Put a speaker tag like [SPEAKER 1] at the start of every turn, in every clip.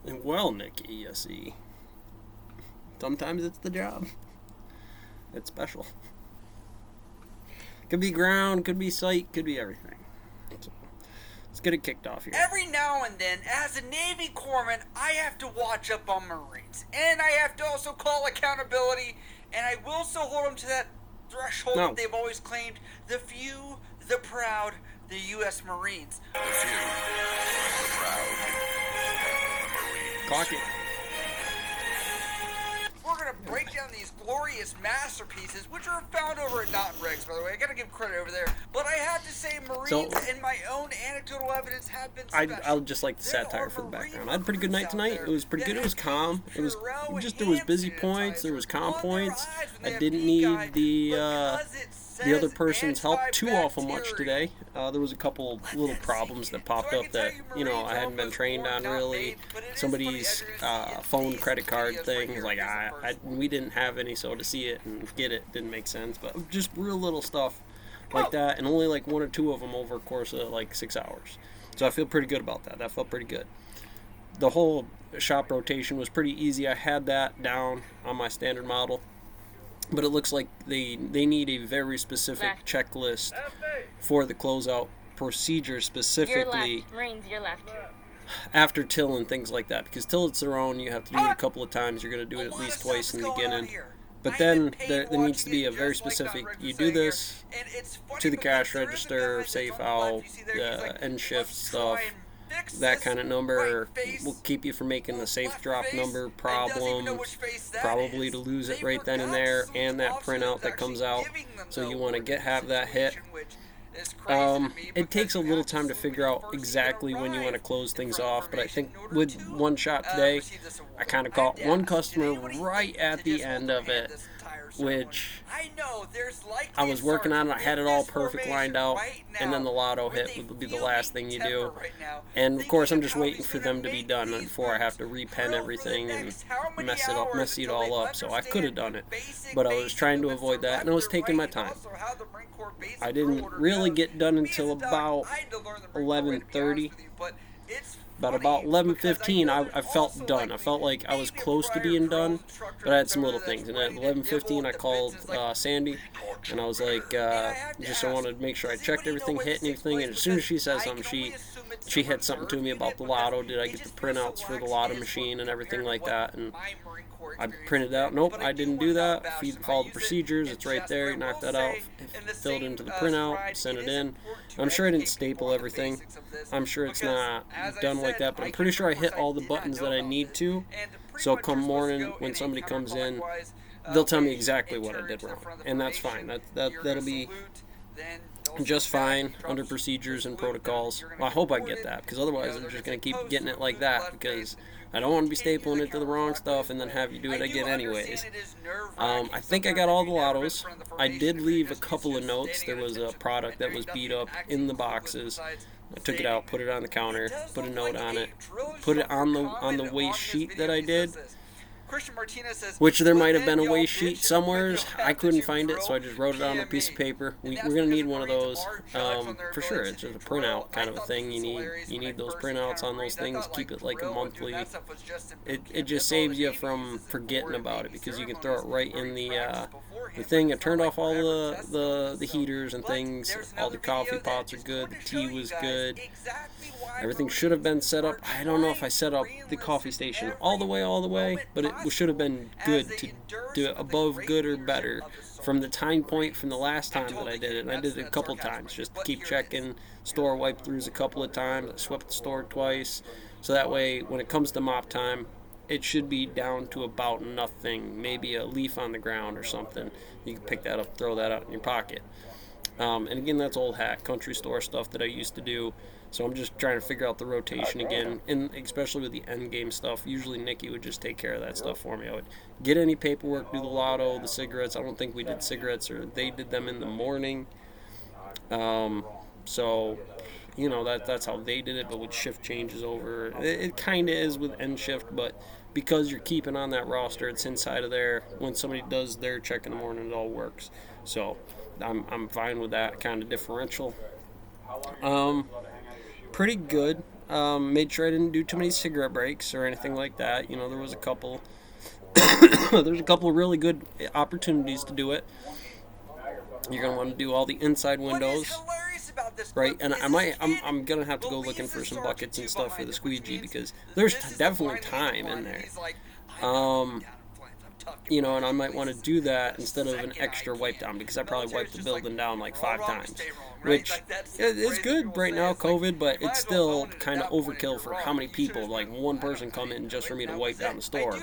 [SPEAKER 1] And well, Nikki, you see, sometimes it's the job. It's special. Could be ground, could be sight, could be everything. So, let's get it kicked off here.
[SPEAKER 2] Every now and then, as a Navy corpsman, I have to watch up on Marines. And I have to also call accountability, and I will still hold them to that threshold that they've always claimed. The few, the proud, the U.S. Marines.
[SPEAKER 3] The few, the proud, the Marines.
[SPEAKER 1] Clock it.
[SPEAKER 2] We're going to break down these glorious masterpieces, which are found over at Not Briggs, by the way. I got to give credit over there. But I have to say, Marines and my own anecdotal evidence have been special.
[SPEAKER 1] I would just like the satire for the background. I had a pretty good night tonight. It was pretty good. It was calm. It was just, there was busy points. There was calm points. I didn't need the other person's help too awful much today. There was a couple little problems that popped up that, you know, I hadn't been trained on really. Somebody's phone credit card thing, like we didn't have any, so to see it and get it didn't make sense. But just real little stuff like that, and only like one or two of them over a course of like 6 hours. So I feel pretty good about that. That felt pretty good. The whole shop rotation was pretty easy. I had that down on my standard model. But it looks like they need a very specific checklist for the closeout procedure, specifically
[SPEAKER 4] Your left. Marines, your left.
[SPEAKER 1] After till and things like that. Because till it's their own, you have to do it a couple of times. You're going to do it at least twice in the beginning. But then there needs to be a very specific, you do this to the cash register, safe out, the end shift stuff. That kind of number will keep you from making the safe drop number problems, probably to lose it right then and there, and that printout that comes out. So you want to have that hit. It takes a little time to figure out exactly when you want to close things off, but I think with one shot today, I kind of caught one customer right at the end of it, which I was working on it. I had it all perfect lined out, and then the lotto hit would be the last thing you do. And of course, I'm just waiting for them to be done before I have to repen everything and mess it all up. So I could have done it, but I was trying to avoid that, and I was taking my time. I didn't really get done until about 11:30. But about 11:15, I felt done. I felt like I was close to being done, but I had some little things. And at 11:15, I called Sandy, and I was like, just I wanted to make sure I checked everything, hit anything. And as soon as she said something, she hit something to me about the lotto. Did I get the printouts for the lotto machine and everything like that? And I printed out. Nope, I didn't do that. Followed the procedures. It's right there. You knock that out. Filled into the printout. Sent it in. I'm sure I didn't staple everything. I'm sure it's not done like that, but I'm pretty sure I hit all the buttons that I need to. So come morning, when somebody comes in, they'll tell me exactly what I did wrong, and that's fine. That'll be just fine under procedures and protocols. Well, I hope I get that, because otherwise I'm just going to keep getting it like that, because I don't want to be stapling it to the wrong stuff and then have you do it again anyways. I think I got all the lottos. I did leave a couple of notes. There was a product that was beat up in the boxes. I took it out, put it on the counter, put a note on it, put it on the waste sheet that I did. Which there might have been a waste sheet somewhere. I couldn't find it, so I just wrote it on a piece of paper. We're gonna need one of those for sure. It's just a printout kind of a thing. You need those printouts on those things. Keep it like a monthly. It just saves you from forgetting about it, because you can throw it right in the thing. I turned off all the heaters and things. All the coffee pots are good. The tea was good. Everything should have been set up. I don't know if I set up the coffee station all the way, but it should have been good to do it above good or better from the time point from the last time that I did it. And I did it a couple times just to keep checking. Store wipe throughs a couple of times. I swept the store twice. So that way, when it comes to mop time, it should be down to about nothing. Maybe a leaf on the ground or something. You can pick that up, throw that out in your pocket. And again, that's old hat, country store stuff that I used to do. So I'm just trying to figure out the rotation again, and especially with the end game stuff. Usually Nikki would just take care of that stuff for me. I would get any paperwork, do the lotto, the cigarettes. I don't think we did cigarettes, or they did them in the morning. So, you know, that's how they did it, but with shift changes over. It kind of is with end shift, but because you're keeping on that roster, it's inside of there. When somebody does their check in the morning, it all works. So I'm fine with that kind of differential. Pretty good. Made sure I didn't do too many cigarette breaks or anything like that. You know, there was a couple. There's a couple of really good opportunities to do it. You're gonna want to do all the inside windows, right? And I'm gonna have to go looking for some buckets and stuff for the squeegee because there's definitely time in there. You know, and I might want to do that instead of an extra wipe down because I probably wiped the building down like 5 times, which is good right now, COVID, but it's still kind of overkill for how many people. Like one person come in just for me to wipe down the store.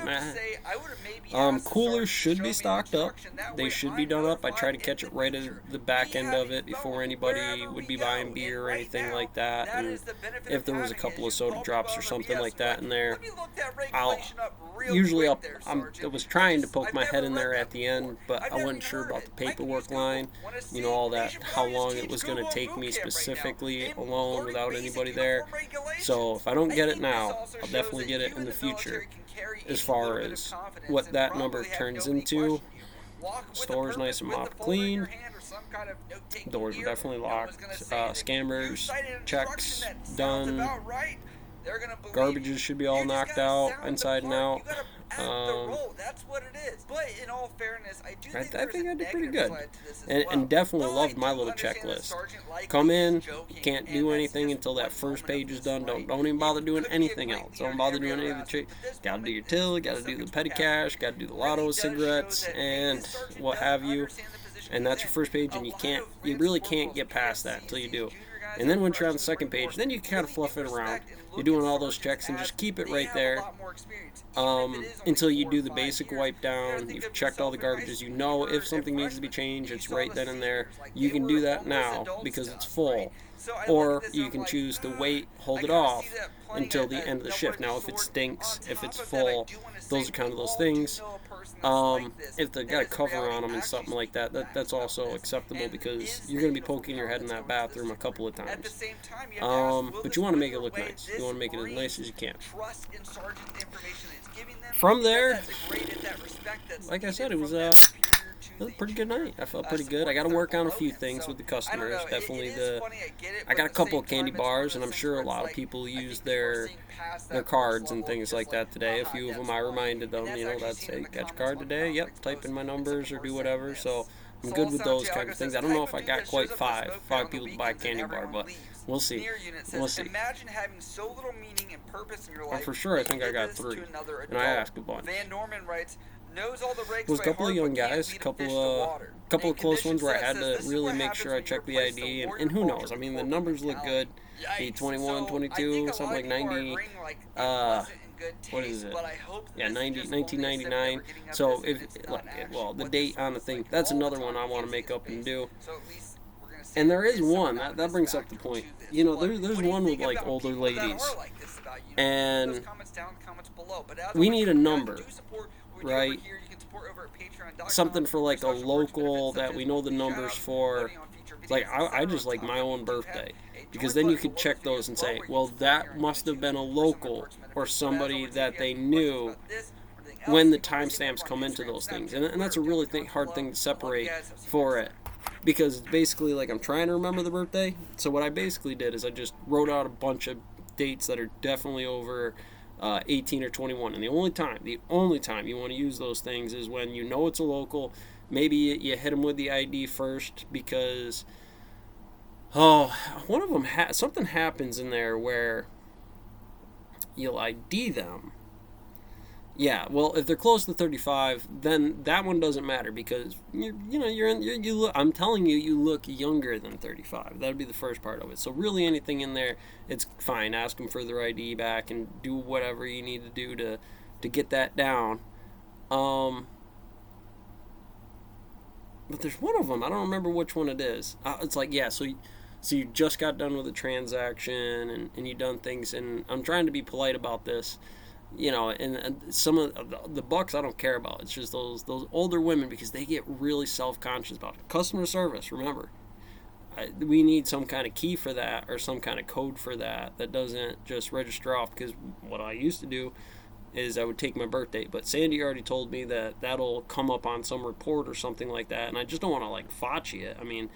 [SPEAKER 1] Coolers should be stocked up. They should be done up. I try to catch it right at the back end of it before anybody would be buying beer or anything like that. And if there was a couple of soda drops or something like that in there, I was trying to poke my head in there at the end, but I wasn't sure about the paperwork line, you know, all that, how long it was going to take me specifically alone without anybody there. So if I don't get it now, I'll definitely get it in the future. As far as what that number turns into, store's nice and mopped clean, doors are definitely locked, scammers, checks done, garbages should be all knocked out inside and out.
[SPEAKER 2] That's what it is. But in all fairness, I
[SPEAKER 1] think I did pretty good, and definitely loved my little checklist. Come in, can't do anything until that first page is done. Don't even bother doing anything else. Don't bother doing any of the gotta do your till, gotta do the petty cash, gotta do the lotto, cigarettes, and what have you. And that's your first page, and you really can't get past that until you do. And then once you're on the second page, then you kind of fluff it around. You're doing all those checks and just keep it right there until you do the basic wipe down. You've checked all the garbages. You know if something needs to be changed, it's right then and there. You can do that now because it's full. Or you can choose to wait, hold it off until the end of the shift. Now, if it stinks, if it's full, those are kind of those things. If they've got a cover on them and something like that, that's also acceptable because you're going to be poking your head in that bathroom a couple of times. But you want to make it look nice. You want to make it as nice as you can. From there, like I said, it was a pretty good night. I felt pretty good. I got to work on a few things with the customers. Definitely I got a couple of candy bars, and I'm sure a lot of people use their cards and things like that today. A few of them I reminded them, you know, that's, hey, got your card today? Yep, type in my numbers or do whatever. So I'm good with those kind of things. I don't know if I got quite five people to buy a candy bar, but we'll see. We'll see.
[SPEAKER 2] Imagine having so little meaning and purpose in your life.
[SPEAKER 1] For sure, I think I got 3, and I asked a bunch.
[SPEAKER 2] Van Norman writes, knows all the regs.
[SPEAKER 1] There was a couple of young guys, a couple of close ones where I had to really make sure I checked the ID, and who knows? I mean, the numbers look good. The 21, 22, something like 90. What is it? Yeah, 1999. So the date on the thing. That's another one I want to make up and do. And there is one that brings up the point. You know, there's one with like older ladies, and we need a number, right? Something for like a local that we know the numbers for. Like I just like my own birthday, because then you could check those and say, well, that must have been a local or somebody that they knew when the timestamps come into those things, and that's a really hard thing to separate for it, because it's basically like I'm trying to remember the birthday. So what I basically did is I just wrote out a bunch of dates that are definitely over 18 or 21, and the only time you want to use those things is when you know it's a local. Maybe you hit them with the ID first, because one of them something happens in there where you'll ID them. Yeah, well, if they're close to 35, then that one doesn't matter, because you look, I'm telling you, you look younger than 35. That'd be the first part of it. So really, anything in there, it's fine. Ask them for their ID back and do whatever you need to do to get that down. But there's one of them, I don't remember which one it is. It's like, yeah, so you just got done with a transaction and you done things, and I'm trying to be polite about this, you know, and some of the bucks I don't care about. It's just those older women, because they get really self-conscious about it. Customer service, remember. We need some kind of key for that, or some kind of code for that doesn't just register off, because what I used to do is I would take my birth date, but Sandy already told me that that'll come up on some report or something like that, and I just don't want to like fotchy it. I mean,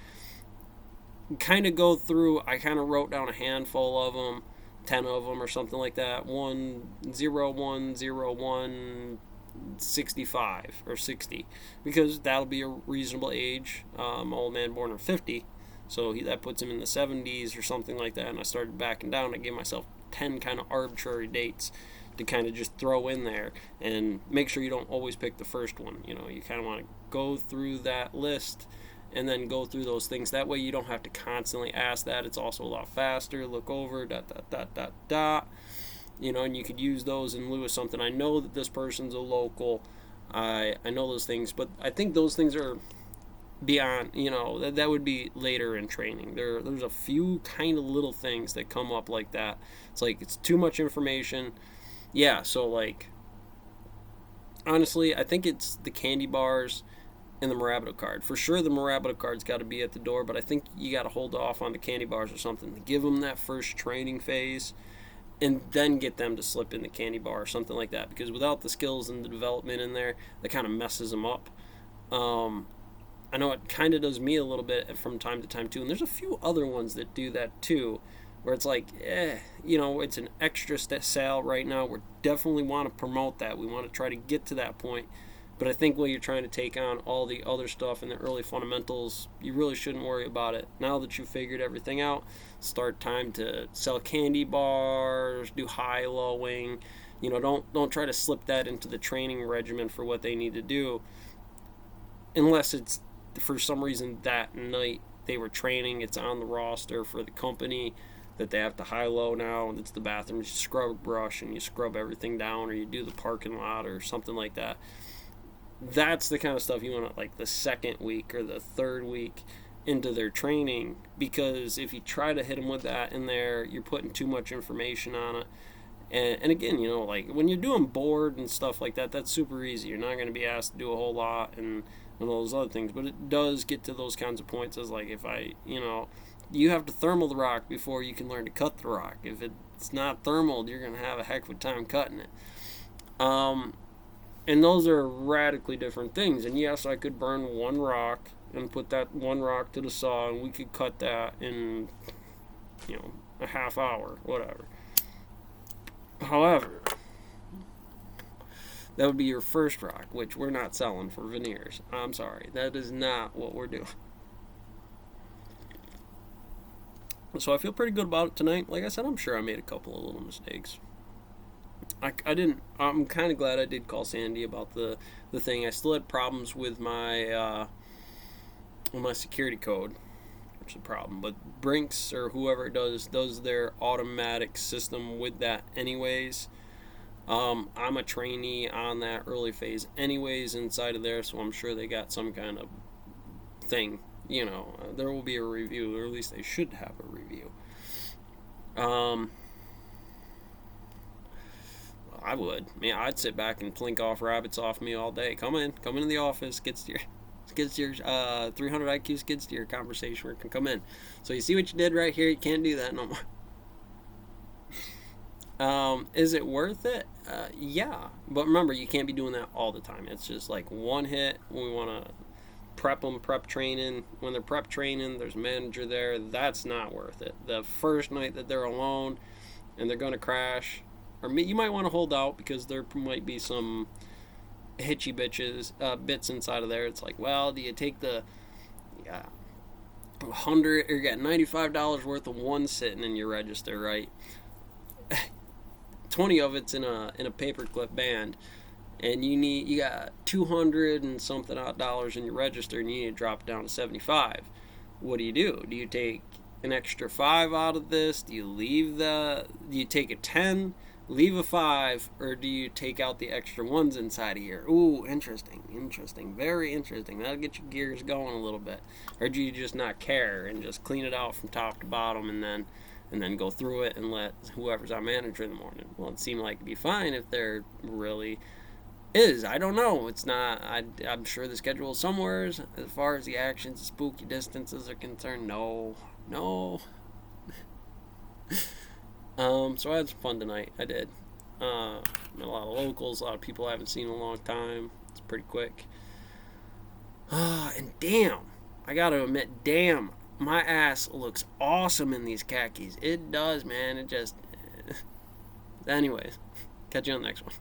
[SPEAKER 1] kind of go through, I kind of wrote down a handful of them, 10 of them or something like that. 1010165 or 60, because that'll be a reasonable age. Old man born in 50, so that puts him in the 70s or something like that. And I started backing down. I gave myself 10 kind of arbitrary dates to kind of just throw in there, and make sure you don't always pick the first one. You kind of want to go through that list and then go through those things. That way you don't have to constantly ask that. It's also a lot faster. Look over, dot, dot, dot, dot, dot. And you could use those in lieu of something. I know that this person's a local. I know those things, but I think those things are beyond, that would be later in training. There's a few kind of little things that come up like that. It's like, it's too much information. Yeah, so like, honestly, I think it's the candy bars and the Morabito card. For sure, the Morabito card's got to be at the door, but I think you got to hold off on the candy bars or something to give them that first training phase, and then get them to slip in the candy bar or something like that, because without the skills and the development in there, that kind of messes them up. I know it kind of does me a little bit from time to time too, and there's a few other ones that do that too, where it's like, it's an extra sale right now. We definitely want to promote that. We want to try to get to that point. But I think when you're trying to take on all the other stuff and the early fundamentals, you really shouldn't worry about it. Now that you've figured everything out, start time to sell candy bars, do high-lowing. Don't try to slip that into the training regimen for what they need to do, unless it's for some reason that night they were training, it's on the roster for the company that they have to high-low now, and it's the bathroom. You scrub a brush and you scrub everything down, or you do the parking lot or something like that. That's the kind of stuff you want like the second week or the third week into their training, because if you try to hit them with that in there, you're putting too much information on it. And again, like when you're doing board and stuff like that, that's super easy. You're not going to be asked to do a whole lot and all those other things, but it does get to those kinds of points as like, if you have to thermal the rock before you can learn to cut the rock. If it's not thermaled, you're going to have a heck of a time cutting it. And those are radically different things. And yes, I could burn one rock and put that one rock to the saw, and we could cut that in, a half hour, whatever. However, that would be your first rock, which we're not selling for veneers. I'm sorry. That is not what we're doing. So I feel pretty good about it tonight. Like I said, I'm sure I made a couple of little mistakes. I'm kind of glad I did call Sandy about the thing. I still had problems with my security code, which is a problem. But Brinks or whoever does their automatic system with that anyways. I'm a trainee on that early phase anyways inside of there, so I'm sure they got some kind of thing. There will be a review, or at least they should have a review. I would. I'd sit back and plink off rabbits off me all day. Come into the office, skid steer 300 IQ skid steer conversation where it can come in. So you see what you did right here? You can't do that no more. Is it worth it? Yeah. But remember, you can't be doing that all the time. It's just like one hit. We want to prep training. When they're prep training, there's a manager there. That's not worth it. The first night that they're alone and they're going to crash, or you might want to hold out because there might be some hitchy bits inside of there. It's like, well, do you take the $100 or you got $95 worth of one sitting in your register, right? 20 of it's in a paperclip band, and you got 200 and something odd dollars in your register, and you need to drop it down to 75. What do? Do you take an extra 5 out of this? Do you take a 10? Leave a 5, or do you take out the extra ones inside of here? Ooh, interesting, very interesting. That'll get your gears going a little bit. Or do you just not care and just clean it out from top to bottom and then go through it and let whoever's on manager in the morning? Well, it seemed like it'd be fine if there really is. I don't know. It's not. I'm sure the schedule is somewhere as far as the actions, the spooky distances are concerned. No. So I had some fun tonight. I did. Met a lot of locals, a lot of people I haven't seen in a long time. It's pretty quick. And damn, I gotta admit, my ass looks awesome in these khakis. It does, man. Anyways, catch you on the next one.